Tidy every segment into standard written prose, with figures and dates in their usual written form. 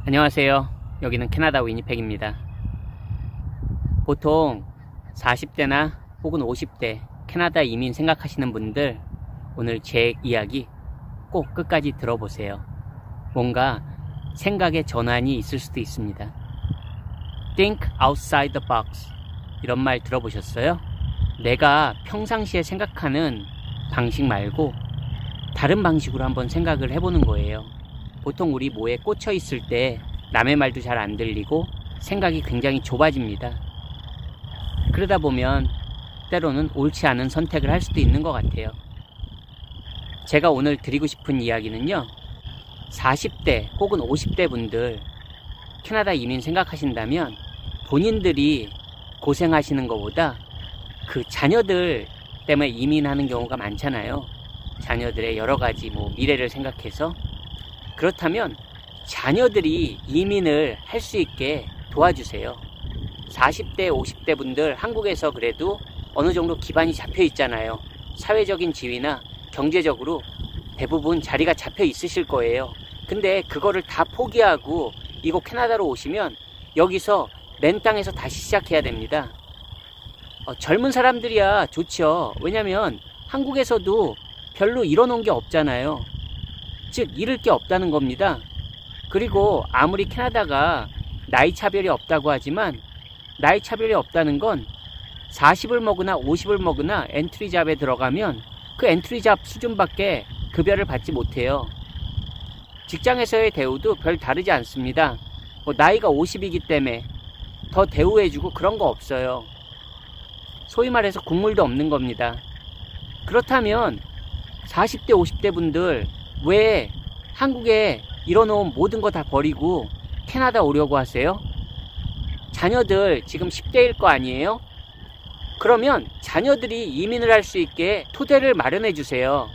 안녕하세요. 여기는 캐나다 위니펙입니다. 보통 40대나 혹은 50대 캐나다 이민 생각하시는 분들, 오늘 제 이야기 꼭 끝까지 들어보세요. 뭔가 생각의 전환이 있을 수도 있습니다. Think outside the box, 이런 말 들어보셨어요? 내가 평상시에 생각하는 방식 말고 다른 방식으로 한번 생각을 해보는 거예요. 보통 우리 뭐에 꽂혀 있을 때 남의 말도 잘 안 들리고 생각이 굉장히 좁아집니다. 그러다 보면 때로는 옳지 않은 선택을 할 수도 있는 것 같아요. 제가 오늘 드리고 싶은 이야기는요, 40대 혹은 50대 분들 캐나다 이민 생각하신다면 본인들이 고생하시는 것보다 그 자녀들 때문에 이민하는 경우가 많잖아요. 자녀들의 여러 가지 미래를 생각해서. 그렇다면 자녀들이 이민을 할 수 있게 도와주세요. 40대, 50대 분들 한국에서 그래도 어느 정도 기반이 잡혀 있잖아요. 사회적인 지위나 경제적으로 대부분 자리가 잡혀 있으실 거예요. 근데 그거를 다 포기하고 이곳 캐나다로 오시면 여기서 맨 땅에서 다시 시작해야 됩니다. 젊은 사람들이야 좋죠. 왜냐면 한국에서도 별로 이뤄놓은 게 없잖아요. 즉 잃을 게 없다는 겁니다. 그리고 아무리 캐나다가 나이 차별이 없다고 하지만 나이 차별이 없다는 건 40을 먹으나 50을 먹으나 엔트리 잡에 들어가면 그 엔트리 잡 수준밖에 급여를 받지 못해요. 직장에서의 대우도 별 다르지 않습니다. 나이가 50이기 때문에 더 대우해주고 그런 거 없어요. 소위 말해서 국물도 없는 겁니다. 그렇다면 40대 50대 분들 왜 한국에 이뤄놓은 모든 거 다 버리고 캐나다 오려고 하세요? 자녀들 지금 10대일 거 아니에요? 그러면 자녀들이 이민을 할 수 있게 토대를 마련해 주세요.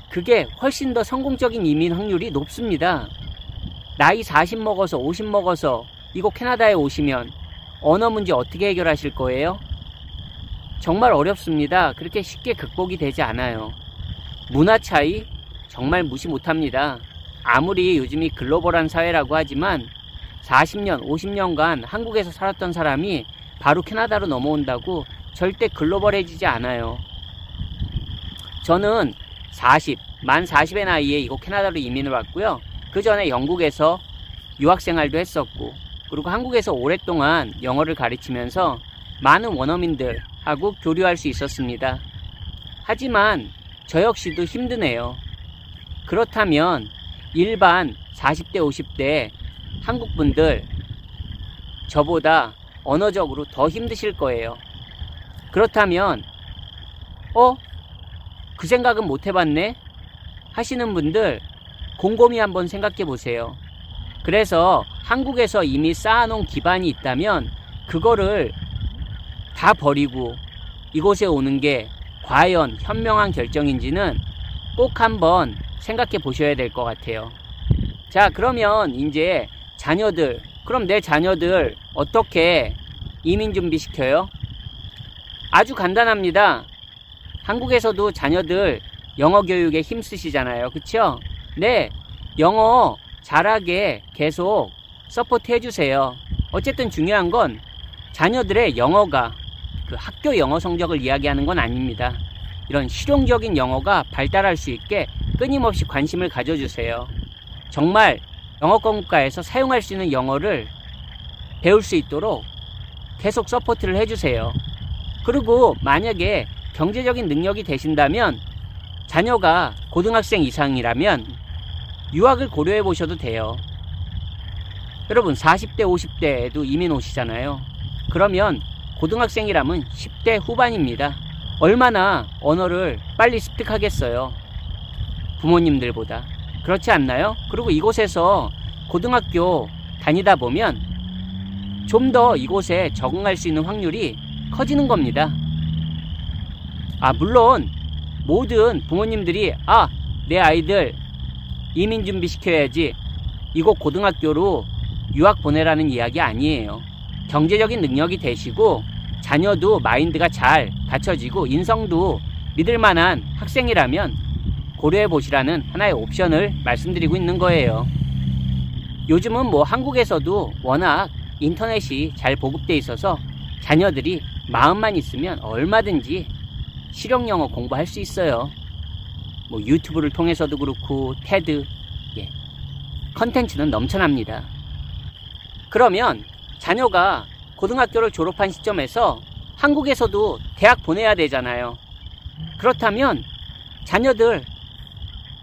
그게 훨씬 더 성공적인 이민 확률이 높습니다. 나이 40 먹어서 50 먹어서 이곳 캐나다에 오시면 언어 문제 어떻게 해결하실 거예요? 정말 어렵습니다. 그렇게 쉽게 극복이 되지 않아요. 문화 차이 정말 무시 못합니다. 아무리 요즘이 글로벌한 사회라고 하지만 40년, 50년간 한국에서 살았던 사람이 바로 캐나다로 넘어온다고 절대 글로벌해지지 않아요. 저는 만 40의 나이에 이곳 캐나다로 이민을 왔고요. 그 전에 영국에서 유학생활도 했었고, 그리고 한국에서 오랫동안 영어를 가르치면서 많은 원어민들하고 교류할 수 있었습니다. 하지만 저 역시도 힘드네요. 그렇다면 일반 40대 50대 한국분들 저보다 언어적으로 더 힘드실 거예요. 그렇다면 그 생각은 못 해봤네 하시는 분들 곰곰이 한번 생각해 보세요. 그래서 한국에서 이미 쌓아놓은 기반이 있다면 그거를 다 버리고 이곳에 오는 게 과연 현명한 결정인지는 꼭 한번 생각해 보셔야 될 것 같아요. 자, 그러면 이제 자녀들, 그럼 내 자녀들 어떻게 이민 준비시켜요? 아주 간단합니다. 한국에서도 자녀들 영어 교육에 힘쓰시잖아요. 그쵸? 네, 영어 잘하게 계속 서포트 해주세요. 어쨌든 중요한 건 자녀들의 영어가 그 학교 영어 성적을 이야기하는 건 아닙니다. 이런 실용적인 영어가 발달할 수 있게 끊임없이 관심을 가져주세요. 정말 영어권국가에서 사용할 수 있는 영어를 배울 수 있도록 계속 서포트를 해주세요. 그리고 만약에 경제적인 능력이 되신다면 자녀가 고등학생 이상이라면 유학을 고려해 보셔도 돼요. 여러분 40대 50대에도 이민 오시잖아요. 그러면 고등학생이라면 10대 후반입니다. 얼마나 언어를 빨리 습득하겠어요, 부모님들보다. 그렇지 않나요? 그리고 이곳에서 고등학교 다니다 보면 좀 더 이곳에 적응할 수 있는 확률이 커지는 겁니다. 물론 모든 부모님들이 내 아이들 이민 준비시켜야지 이곳 고등학교로 유학 보내라는 이야기 아니에요. 경제적인 능력이 되시고 자녀도 마인드가 잘 갖춰지고 인성도 믿을 만한 학생이라면 고려해 보시라는 하나의 옵션을 말씀드리고 있는 거예요. 요즘은 뭐 한국에서도 워낙 인터넷이 잘 보급돼 있어서 자녀들이 마음만 있으면 얼마든지 실용영어 공부할 수 있어요. 뭐 유튜브를 통해서도 그렇고 테드, 컨텐츠는 넘쳐납니다. 그러면 자녀가 고등학교를 졸업한 시점에서 한국에서도 대학 보내야 되잖아요. 그렇다면 자녀들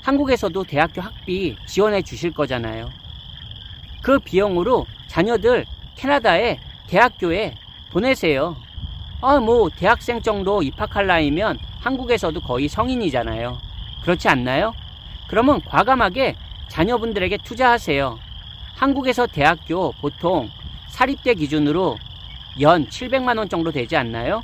한국에서도 대학교 학비 지원해 주실 거잖아요. 그 비용으로 자녀들 캐나다의 대학교에 보내세요. 뭐 대학생 정도 입학할 나이면 한국에서도 거의 성인이잖아요. 그렇지 않나요? 그러면 과감하게 자녀분들에게 투자하세요. 한국에서 대학교 보통 사립대 기준으로 연 700만 원 정도 되지 않나요?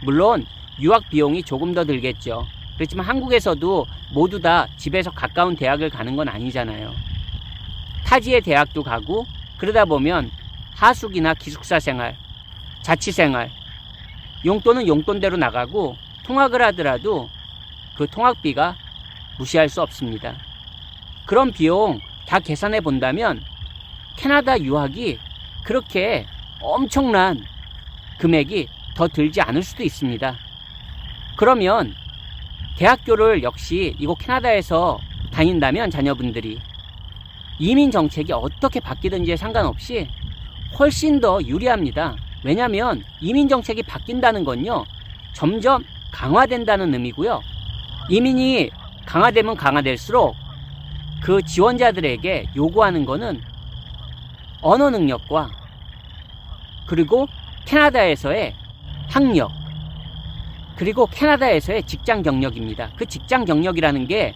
물론 유학 비용이 조금 더 들겠죠. 그렇지만 한국에서도 모두 다 집에서 가까운 대학을 가는 건 아니잖아요. 타지의 대학도 가고 그러다 보면 하숙이나 기숙사 생활, 자취 생활, 용돈은 용돈대로 나가고 통학을 하더라도 그 통학비가 무시할 수 없습니다. 그런 비용 다 계산해 본다면 캐나다 유학이 그렇게 엄청난 금액이 더 들지 않을 수도 있습니다. 그러면 대학교를 역시 이곳 캐나다에서 다닌다면 자녀분들이 이민 정책이 어떻게 바뀌든지에 상관없이 훨씬 더 유리합니다. 왜냐하면 이민 정책이 바뀐다는 건요, 점점 강화된다는 의미고요. 이민이 강화되면 강화될수록 그 지원자들에게 요구하는 거는 언어 능력과 그리고 캐나다에서의 학력, 그리고 캐나다에서의 직장 경력입니다. 그 직장 경력이라는 게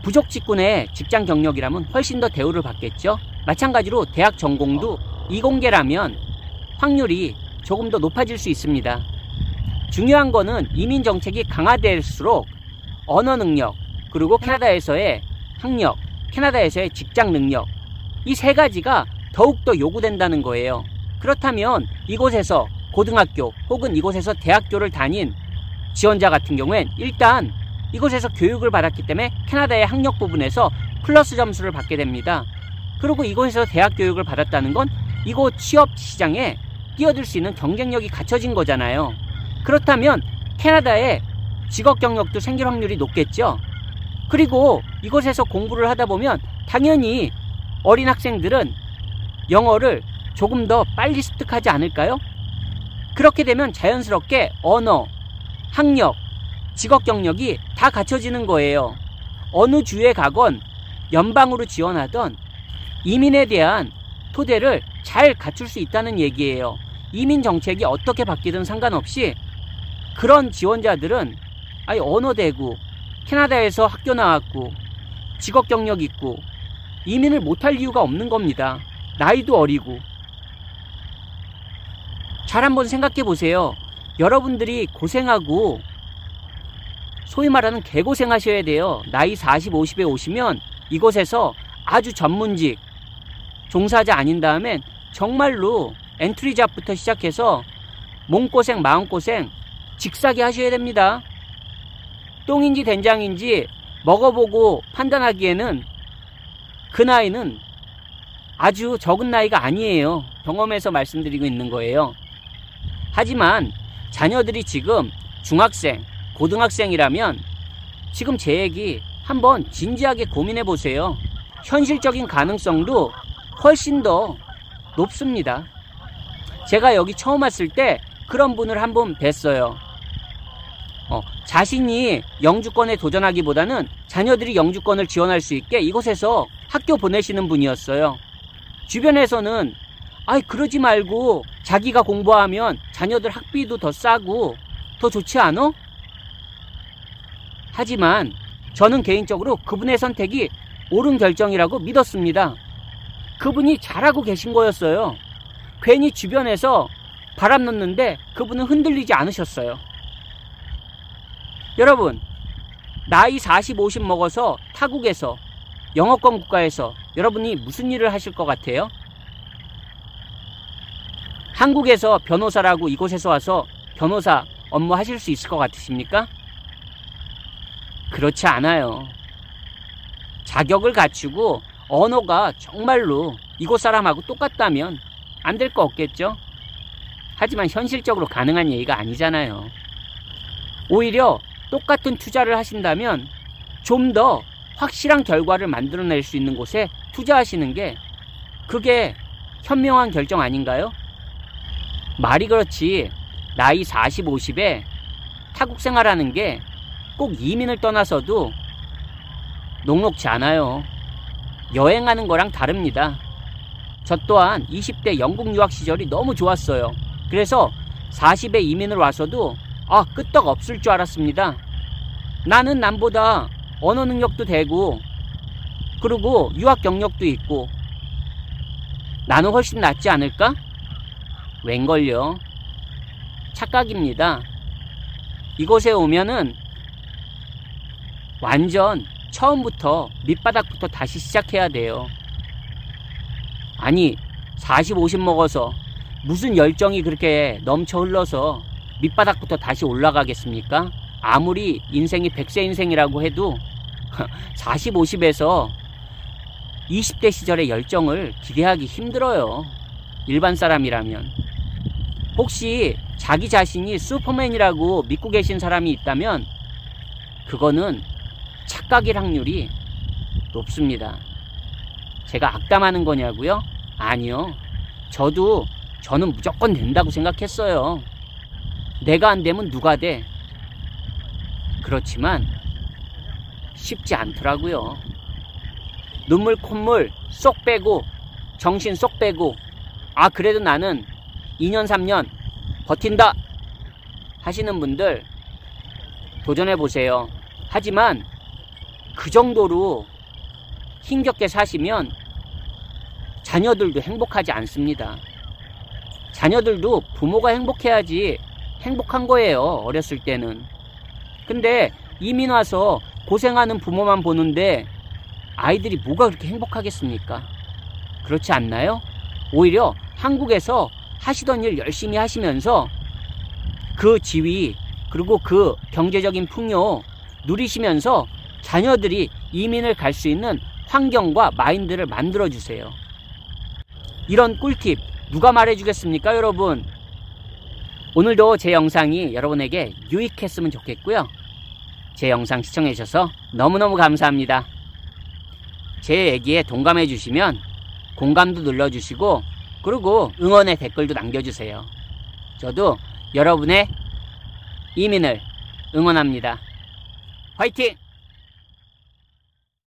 부족 직군의 직장 경력이라면 훨씬 더 대우를 받겠죠. 마찬가지로 대학 전공도 이공계라면 확률이 조금 더 높아질 수 있습니다. 중요한 거는 이민 정책이 강화될수록 언어 능력, 그리고 캐나다에서의 학력, 캐나다에서의 직장 능력, 이 세 가지가 더욱더 요구된다는 거예요. 그렇다면 이곳에서 고등학교 혹은 이곳에서 대학교를 다닌 지원자 같은 경우엔 일단 이곳에서 교육을 받았기 때문에 캐나다의 학력 부분에서 플러스 점수를 받게 됩니다. 그리고 이곳에서 대학 교육을 받았다는 건 이곳 취업 시장에 뛰어들 수 있는 경쟁력이 갖춰진 거잖아요. 그렇다면 캐나다의 직업 경력도 생길 확률이 높겠죠. 그리고 이곳에서 공부를 하다 보면 당연히 어린 학생들은 영어를 조금 더 빨리 습득하지 않을까요? 그렇게 되면 자연스럽게 언어, 학력, 직업 경력이 다 갖춰지는 거예요. 어느 주에 가건 연방으로 지원하던 이민에 대한 토대를 잘 갖출 수 있다는 얘기예요. 이민 정책이 어떻게 바뀌든 상관없이 그런 지원자들은 언어 되고 캐나다에서 학교 나왔고 직업 경력 있고 이민을 못할 이유가 없는 겁니다. 나이도 어리고. 잘 한번 생각해 보세요. 여러분들이 고생하고 소위 말하는 개고생 하셔야 돼요. 나이 40, 50에 오시면 이곳에서 아주 전문직 종사자 아닌 다음엔 정말로 엔트리 잡부터 시작해서 몸고생 마음고생 직사게 하셔야 됩니다. 똥인지 된장인지 먹어보고 판단하기에는 그 나이는 아주 적은 나이가 아니에요. 경험에서 말씀드리고 있는 거예요. 하지만 자녀들이 지금 중학생, 고등학생이라면 지금 제 얘기 한번 진지하게 고민해 보세요. 현실적인 가능성도 훨씬 더 높습니다. 제가 여기 처음 왔을 때 그런 분을 한 분 뵀어요. 자신이 영주권에 도전하기보다는 자녀들이 영주권을 지원할 수 있게 이곳에서 학교 보내시는 분이었어요. 주변에서는 그러지 말고 자기가 공부하면 자녀들 학비도 더 싸고 더 좋지 않아? 하지만 저는 개인적으로 그분의 선택이 옳은 결정이라고 믿었습니다. 그분이 잘하고 계신 거였어요. 괜히 주변에서 바람 넣는데 그분은 흔들리지 않으셨어요. 여러분, 나이 40, 50 먹어서 타국에서 영어권 국가에서 여러분이 무슨 일을 하실 것 같아요? 한국에서 변호사라고 이곳에서 와서 변호사 업무 하실 수 있을 것 같으십니까? 그렇지 않아요. 자격을 갖추고 언어가 정말로 이곳 사람하고 똑같다면 안 될 거 없겠죠? 하지만 현실적으로 가능한 얘기가 아니잖아요. 오히려 똑같은 투자를 하신다면 좀 더 확실한 결과를 만들어낼 수 있는 곳에 투자하시는 게 그게 현명한 결정 아닌가요? 말이 그렇지 나이 40, 50에 타국 생활하는 게 꼭 이민을 떠나서도 녹록지 않아요. 여행하는 거랑 다릅니다. 저 또한 20대 영국 유학 시절이 너무 좋았어요. 그래서 40에 이민을 와서도 끄떡 없을 줄 알았습니다. 나는 남보다 언어 능력도 되고 그리고 유학 경력도 있고 나는 훨씬 낫지 않을까? 웬걸요? 착각입니다. 이곳에 오면은 완전 처음부터 밑바닥부터 다시 시작해야 돼요. 아니 40, 50 먹어서 무슨 열정이 그렇게 넘쳐 흘러서 밑바닥부터 다시 올라가겠습니까? 아무리 인생이 100세 인생이라고 해도 40, 50에서 20대 시절의 열정을 기대하기 힘들어요. 일반 사람이라면. 혹시 자기 자신이 슈퍼맨이라고 믿고 계신 사람이 있다면 그거는 착각일 확률이 높습니다. 제가 악담하는 거냐고요? 아니요. 저는 무조건 된다고 생각했어요. 내가 안 되면 누가 돼? 그렇지만 쉽지 않더라고요. 눈물 콧물 쏙 빼고 정신 쏙 빼고 그래도 나는 2년 3년 버틴다 하시는 분들 도전해보세요. 하지만 그 정도로 힘겹게 사시면 자녀들도 행복하지 않습니다. 자녀들도 부모가 행복해야지 행복한 거예요. 어렸을 때는. 근데 이민 와서 고생하는 부모만 보는데 아이들이 뭐가 그렇게 행복하겠습니까? 그렇지 않나요? 오히려 한국에서 하시던 일 열심히 하시면서 그 지위 그리고 그 경제적인 풍요 누리시면서 자녀들이 이민을 갈 수 있는 환경과 마인드를 만들어주세요. 이런 꿀팁 누가 말해주겠습니까, 여러분? 오늘도 제 영상이 여러분에게 유익했으면 좋겠고요. 제 영상 시청해주셔서 너무너무 감사합니다. 제 얘기에 동감해 주시면 공감도 눌러주시고 그리고 응원의 댓글도 남겨주세요. 저도 여러분의 이민을 응원합니다. 화이팅!